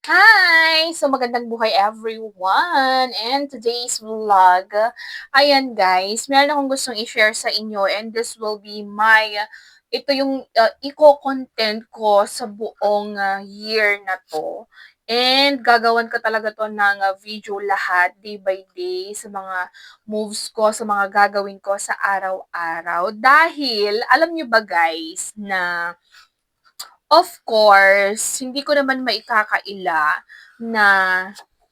Hi! So, magandang buhay everyone! And today's vlog, ayan guys, meron akong gustong i-share sa inyo and this will be ito yung eco-content ko sa buong year na to. And gagawan ko talaga to ng video lahat, day by day, sa mga moves ko, sa mga gagawin ko sa araw-araw. Dahil, alam nyo ba guys, na of course, hindi ko naman maikakaila na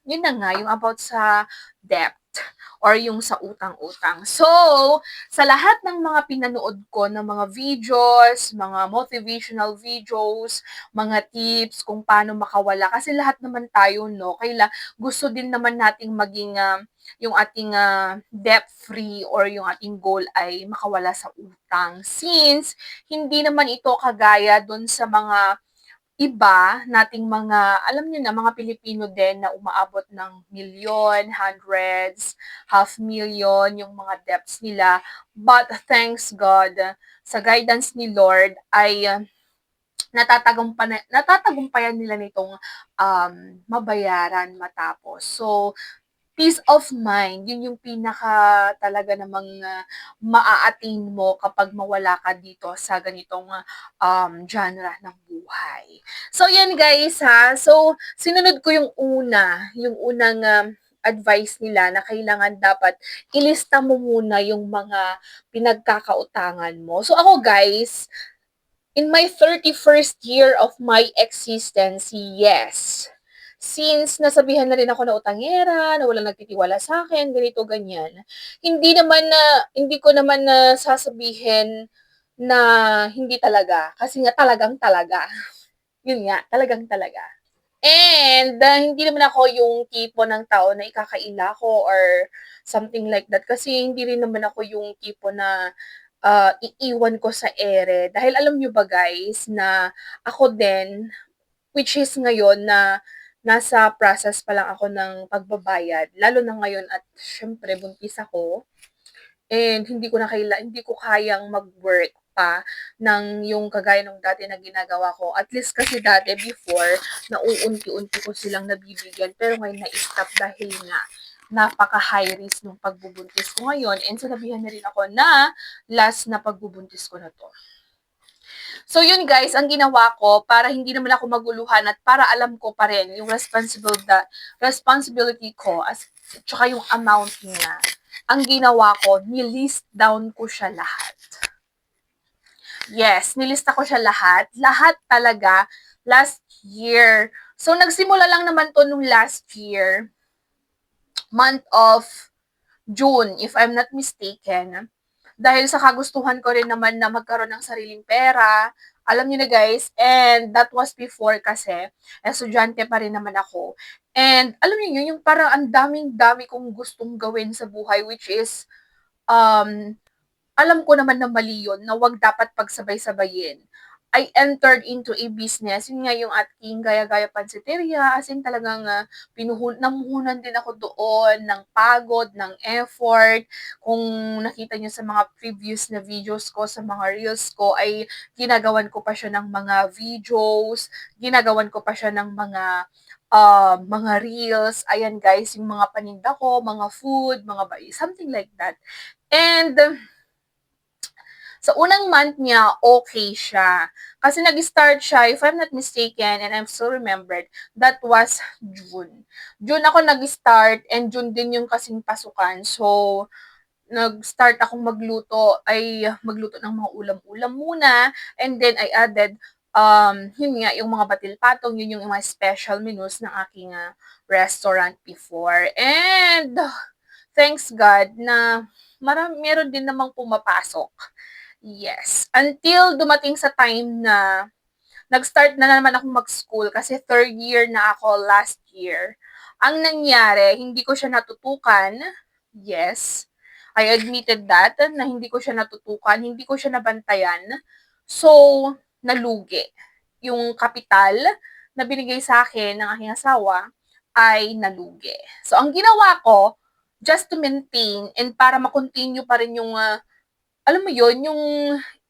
yun na nga, yung about sa debt or yung sa utang-utang. So, sa lahat ng mga pinanood ko ng mga videos, mga motivational videos, mga tips kung paano makawala. Kasi lahat naman tayo, no, gusto din naman nating maging yung ating debt-free or yung ating goal ay makawala sa utang. Since, hindi naman ito kagaya dun sa mga iba nating mga, alam niyo na, mga Pilipino din na umaabot ng milyon, hundreds, half million, yung mga debts nila. But thanks God, sa guidance ni Lord ay natatagumpayan nila nitong mabayaran matapos. So, peace of mind, yun yung pinaka talaga namang maa-attain mo kapag mawala ka dito sa ganitong genre ng buhay. So, yan guys ha. So, sinunod ko yung unang advice nila na kailangan dapat ilista mo muna yung mga pinagkakautangan mo. So, ako guys, in my 31st year of my existence, yes. Since nasabihan na rin ako na utangera, na walang nagtitiwala sa akin, ganito, ganyan. Hindi ko naman na sasabihin na hindi talaga. Kasi nga talagang talaga. Yun nga, talagang talaga. And hindi naman ako yung tipo ng tao na ikakaila ko or something like that. Kasi hindi rin naman ako yung tipo na iiwan ko sa ere. Dahil alam nyo ba guys, na ako din, which is ngayon na nasa process pa lang ako ng pagbabayad, lalo na ngayon at syempre buntis ako, and hindi ko kayang mag-work pa ng yung kagaya ng dati na ginagawa ko. At least kasi dati before, nauunti-unti ko silang nabibigyan, pero ngayon na-stop dahil nga napaka-high risk nung pagbubuntis ko ngayon, and sinabihan na rin ako na last na pagbubuntis ko na to. So yun guys, ang ginawa ko para hindi naman ako maguluhan at para alam ko pa rin yung responsibility ko as tsaka yung amount niya. Ang ginawa ko, nilist down ko siya lahat. Yes, nilista ko siya lahat. Lahat talaga last year. So nagsimula lang naman to nung last year, month of June, if I'm not mistaken. Dahil sa kagustuhan ko rin naman na magkaroon ng sariling pera, alam niyo na guys, and that was before kasi, estudyante pa rin naman ako. And alam niyo yun, yung parang ang daming-dami kong gustong gawin sa buhay, which is, um, alam ko naman na mali yun, na wag dapat pagsabay-sabayin. I entered into a business, yun nga yung ating gaya-gaya pansiteria, as in talagang namuhunan din ako doon ng pagod, ng effort. Kung nakita nyo sa mga previous na videos ko, sa mga reels ko, ay ginagawan ko pa siya ng mga videos, ginagawan ko pa siya ng mga reels. Ayan guys, yung mga paninda ko, mga food, something like that. And sa unang month niya, okay siya. Kasi nag-start siya, if I'm not mistaken, and I'm still remembered, that was June. June ako nag-start, and June din yung kasing pasukan. So, nag-start akong magluto ng mga ulam-ulam muna, and then I added, yun nga, yung mga batil patong, yun yung mga special menus ng aking restaurant before. And, thanks God na meron din namang pumapasok. Yes. Until dumating sa time na nag-start na naman ako mag-school kasi third year na ako last year. Ang nangyari, hindi ko siya natutukan. Yes. I admitted that na hindi ko siya natutukan, hindi ko siya nabantayan. So, nalugi. Yung kapital na binigay sa akin ng aking asawa ay nalugi. So, ang ginawa ko, just to maintain and para ma-continue pa rin yung alam mo yun,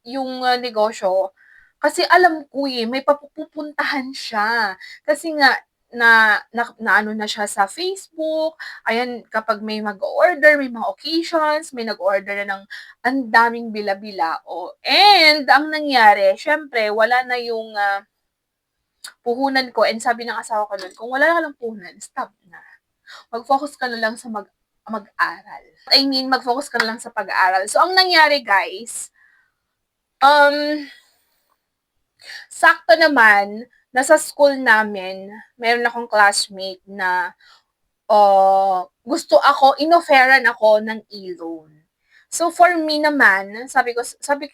yung negosyo, kasi alam ko may papupuntahan siya. Kasi nga, ano na siya sa Facebook. Ayan, kapag may mag-order, may mga occasions, may nag-order na ng ang daming bila-bila. And ang nangyari, syempre, wala na yung puhunan ko. And sabi ng asawa ko nun, kung wala ka lang puhunan, stop na. Mag-focus ka na lang sa mag-aral. I mean, mag-focus ka na lang sa pag-aaral. So, ang nangyari, guys, sakto naman, nasa school namin, meron akong classmate na gusto ako, inofferan ako ng e-loan. So, for me naman, sabi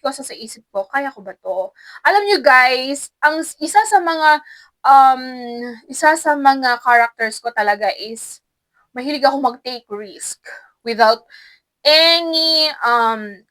ko sa isip ko, kaya ko ba to? Alam nyo guys, ang isa sa mga characters ko talaga is, mahilig ako mag-take risk without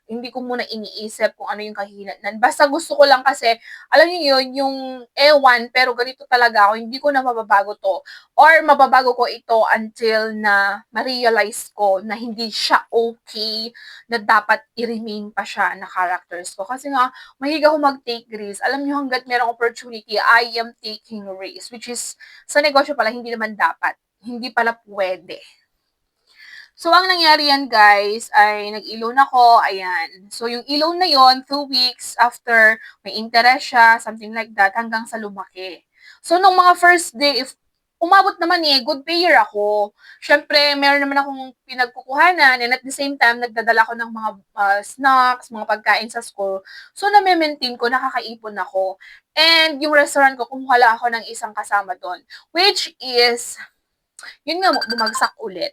hindi ko muna iniisip kung ano yung kahinatnan. Basta gusto ko lang kasi, alam niyo yun, yung ewan, pero ganito talaga ako, hindi ko na mababago to. Or mababago ko ito until na ma-realize ko na hindi siya okay, na dapat i-remain pa siya na characters ko. Kasi nga, mahilig ako mag-take risk. Alam niyo, hanggat merong opportunity, I am taking risk. Which is, sa negosyo pala, hindi naman dapat. Hindi pala pwede. So, ang nangyari yan, guys, ay nag-e-loan ako, ayan. So, yung e-loan na yon 2 weeks after, may interest siya, something like that, hanggang sa lumaki. So, nung mga first day, if umabot naman good payer ako. Siyempre, meron naman akong pinagkukuhanan, and at the same time, nagdadala ko ng mga snacks, mga pagkain sa school. So, na-maintain ko, nakakaipon ako. And yung restaurant ko, kumuha lang ako ng isang kasama doon. Which is, yun nga, bumagsak ulit.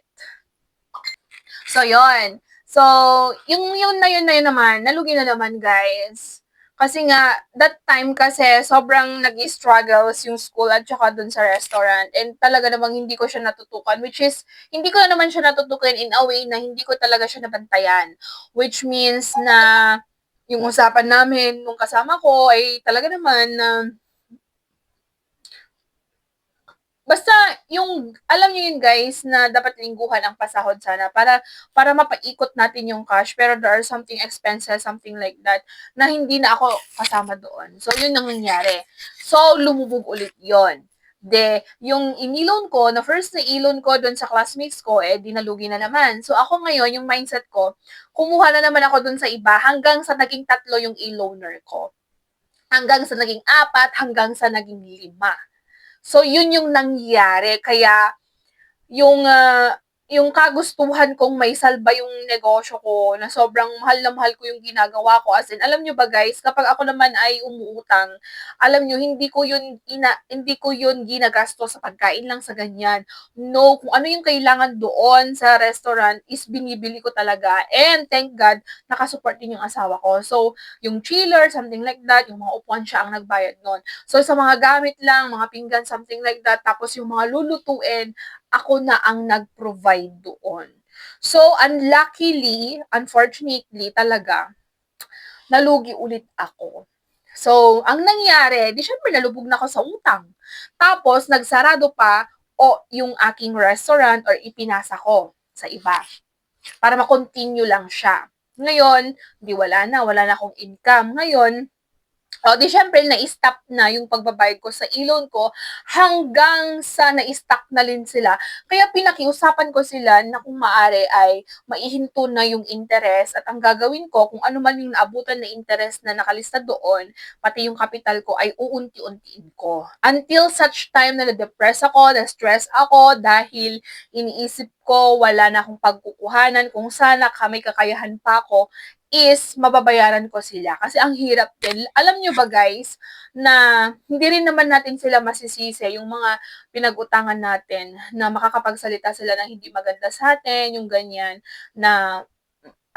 So, yon. So, yung na yun naman, nalugi na naman, guys. Kasi nga, that time kasi, sobrang nag-struggles yung school at saka dun sa restaurant. And talaga namang hindi ko siya natutukan, which is, hindi ko na naman siya natutukan in a way na hindi ko talaga siya nabantayan. Which means na, yung usapan namin nung kasama ko ay talaga naman na, basta yung alam niyo yun guys na dapat lingguhan ang pasahod sana para mapaikot natin yung cash, pero there are something expenses, something like that, na hindi na ako kasama doon. So yun ang nangyari. So lumubog ulit yon. Yung inilon ko, na first na ilon ko doon sa classmates ko, dinalugi na naman. So ako ngayon, yung mindset ko, kumuha na naman ako doon sa iba hanggang sa naging 3 yung e-loaner ko. Hanggang sa naging 4, hanggang sa naging 5. So, yun yung nangyari. Kaya, yung kagustuhan kong may salba yung negosyo ko, na sobrang mahal na mahal ko yung ginagawa ko. As in, alam nyo ba guys, kapag ako naman ay umuutang, alam nyo, hindi ko yun ginagasto sa pagkain lang sa ganyan. No, kung ano yung kailangan doon sa restaurant is binibili ko talaga. And thank God, nakasupport din yung asawa ko. So, yung chiller, something like that, yung mga upuan siya ang nagbayad nun. So, sa mga gamit lang, mga pinggan, something like that, tapos yung mga lulutuin, ako na ang nag-provide doon. So, unfortunately talaga, nalugi ulit ako. So, ang nangyari, di syempre nalubog na ako sa utang. Tapos, nagsarado pa yung aking restaurant or ipinasa ko sa iba para ma-continue lang siya. Ngayon, wala na akong income. Ngayon, di syempre, na-stop na yung pagbabayad ko sa e-loan ko hanggang sa na-stop na rin sila. Kaya pinakiusapan ko sila na kung maaari ay maihinto na yung interest at ang gagawin ko, kung ano man yung naabutan na interest na nakalista doon, pati yung capital ko ay uunti-untiin ko. Until such time na na-depress ako, na-stress ako dahil iniisip ko wala na akong pagkukuhanan, kung sana may kakayahan pa ako, is mababayaran ko sila. Kasi ang hirap din. Alam nyo ba guys, na hindi rin naman natin sila masisisi, yung mga pinag-utangan natin, na makakapagsalita sila ng hindi maganda sa atin, yung ganyan, na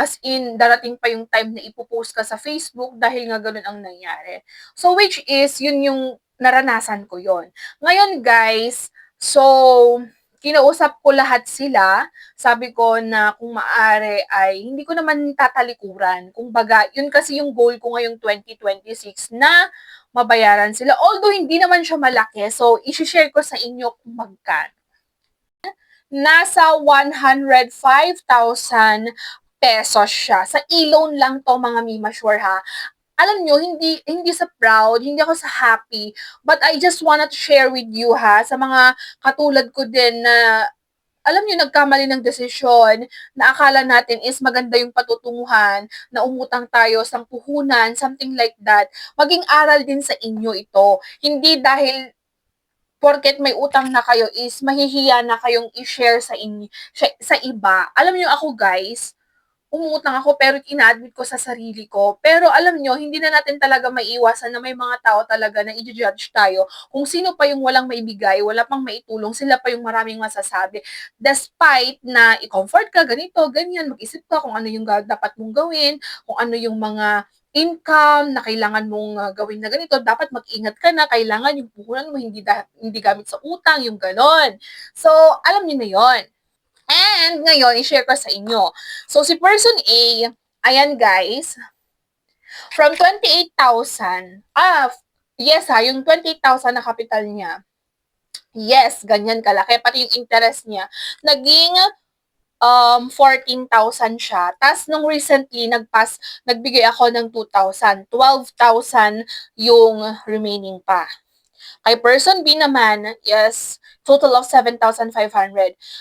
as in, darating pa yung time na ipopost ka sa Facebook dahil nga ganun ang nangyari. So, which is, yun yung naranasan ko yon. Ngayon guys, so, kinausap ko lahat sila. Sabi ko na kung maaari ay hindi ko naman tatalikuran. Kung baga, yun kasi yung goal ko ngayong 2026 na mabayaran sila. Although hindi naman siya malaki, so i-share ko sa inyo kung magkano. Nasa 105,000 pesos siya. Sa e-loan lang to mga Mima Sure ha. alam nyo, hindi sa proud, hindi ako sa happy, but I just wanna to share with you ha, sa mga katulad ko din na alam niyo nagkamali ng desisyon na akala natin is maganda yung patutunguhan, na umutang tayo sa puhunan, something like that. Maging aral din sa inyo ito. Hindi dahil porket may utang na kayo is mahihiya na kayong i-share sa inyo, sa iba. Alam niyo ako guys, umutang ako pero ina-admit ko sa sarili ko. Pero alam nyo, hindi na natin talaga maiiwasan na may mga tao talaga na i-judge tayo. Kung sino pa yung walang maibigay, wala pang maitulong, sila pa yung maraming masasabi. Despite na i-comfort ka, ganito, ganyan, mag-isip ka kung ano yung dapat mong gawin, kung ano yung mga income na kailangan mong gawin na ganito, dapat mag-ingat ka na, kailangan yung puhunan mo hindi gamit sa utang, yung ganon. So, alam niyo na yon. And ngayon, i-share ko sa inyo. So, si person A, ayan guys, from 28,000, yes ha, yung 28,000 na capital niya, yes, ganyan kalaki, pati yung interest niya, naging 14,000 siya. Tapos, nung recently, nagbigay ako ng 2,000. 12,000 yung remaining pa. Kay person B naman, yes, total of 7,500.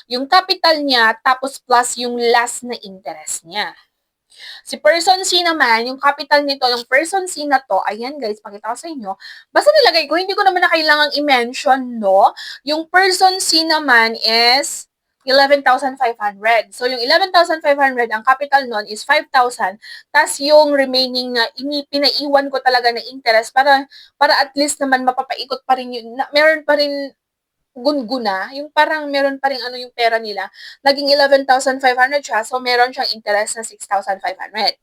Yung capital niya, tapos plus yung last na interest niya. Si person C naman, yung capital nito, yung person C na to, ayan guys, pakita ko sa inyo. Basta nilagay ko, hindi ko naman na kailangang i-mention, no? Yung person C naman is 11,500. So, yung 11,500, ang capital nun is 5,000. Tas yung remaining na pinaiwan ko talaga na interest para at least naman mapapaikot pa rin yun. Meron pa rin gunguna, yung parang meron pa rin ano yung pera nila. Naging 11,500 siya, so meron siyang interest na 6,500.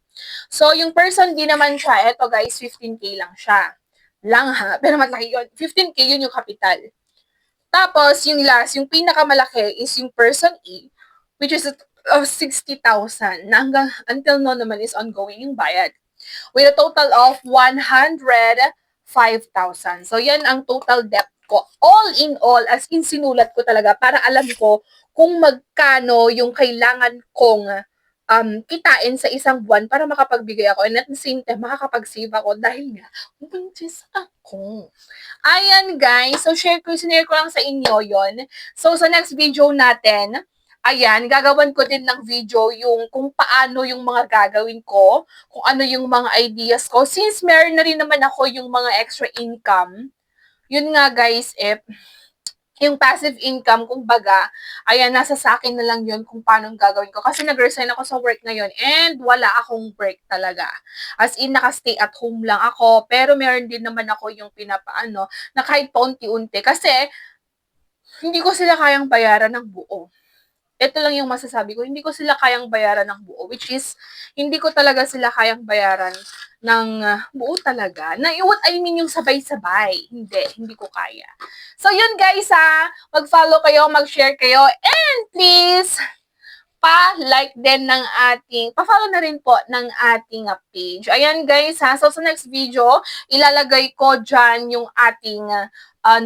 So, yung person D naman siya, eto guys, 15K lang siya. Lang ha, pero malaki yun. 15K yun yung capital. Tapos, yung last, yung pinakamalaki is yung person E, which is of 60,000 na until now naman is ongoing yung bayad. With a total of 105,000. So, yan ang total debt ko. All in all, as in sinulat ko talaga para alam ko kung magkano yung kailangan kong kitain sa isang buwan para makapagbigay ako and at the same time makakapag-save ako dahil nga buntis ako. Ayan guys, so sinare ko lang sa inyo yon. So sa next video natin, ayan, gagawan ko din ng video yung kung paano yung mga gagawin ko, kung ano yung mga ideas ko. Since meron na rin naman ako yung mga extra income, yun nga guys, yung passive income, kung baga, ayan, nasa sa akin na lang yun kung paano gagawin ko. Kasi nag-resign ako sa work ngayon and wala akong break talaga. As in, naka-stay at home lang ako. Pero meron din naman ako yung pinapaano, na kahit paunti-unti. Kasi, hindi ko sila kayang bayaran ng buo. Ito lang yung masasabi ko, hindi ko sila kayang bayaran ng buo, which is, hindi ko talaga sila kayang bayaran ng buo talaga. Na what I mean yung sabay-sabay. Hindi ko kaya. So, yun guys mag-follow kayo, mag-share kayo, and please, pa-like din ng pa-follow na rin po ng ating page. Ayan guys so sa next video, ilalagay ko dyan yung ating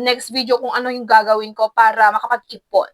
next video kung ano yung gagawin ko para makapag-ipon.